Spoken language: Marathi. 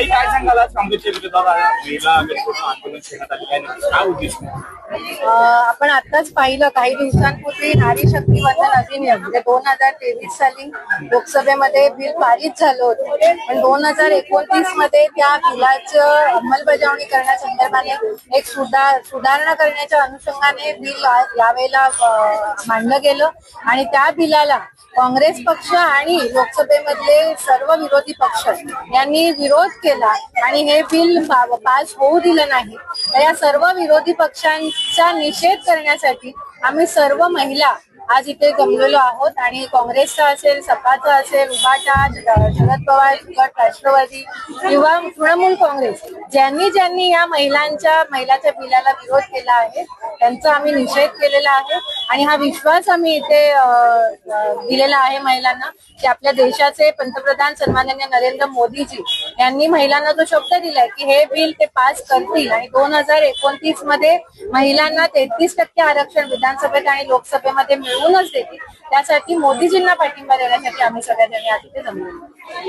काय सांगाल आज काँग्रेसच्या विरोधात महिला आंदोलन छेडण्यात आले, काय उद्देश? आपण आताच पाहिलं काही दिवसांपूर्वी नारी शक्ती वंदन अधिनियम म्हणजे 2023 साली लोकसभेमध्ये बिल पारित झालं होतं, पण 2029 मध्ये त्या बिलाचं अंमलबजावणी करण्यासंदर्भाने एक सुधारणा करण्याच्या अनुषंगाने बिल यावेळेला मांडलं गेलं आणि त्या बिलाला काँग्रेस पक्ष आणि लोकसभेमधले सर्व विरोधी पक्ष यांनी विरोध केला आणि हे बिल पास होऊ दिलं नाही. तर या सर्व विरोधी पक्षांचा निषेध करण्यासाठी आम्ही सर्व महिला आज इथे जमलेलो आहोत आणि काँग्रेसचा असेल, सपाचा असेल, उभाटा, शरद पवार गट, राष्ट्रवादी किंवा तृणमूल काँग्रेस ज्यांनी या महिलाच्या बिलाला विरोध केला आहे त्यांचा आम्ही निषेध केलेला आहे आणि हा विश्वास आम्ही इथे दिलेला आहे महिलांना की आपल्या देशाचे पंतप्रधान सन्माननीय नरेंद्र मोदीजी यांनी महिलांना जो शब्द दिलाय की हे बिल ते पास करतील आणि 2029 मध्ये महिलांना 33% आरक्षण विधानसभेत आणि लोकसभेमध्ये मिळवूनच देतील. त्यासाठी मोदीजींना पाठिंबा देण्यासाठी आम्ही सगळ्यांनी आज इथे जमलो.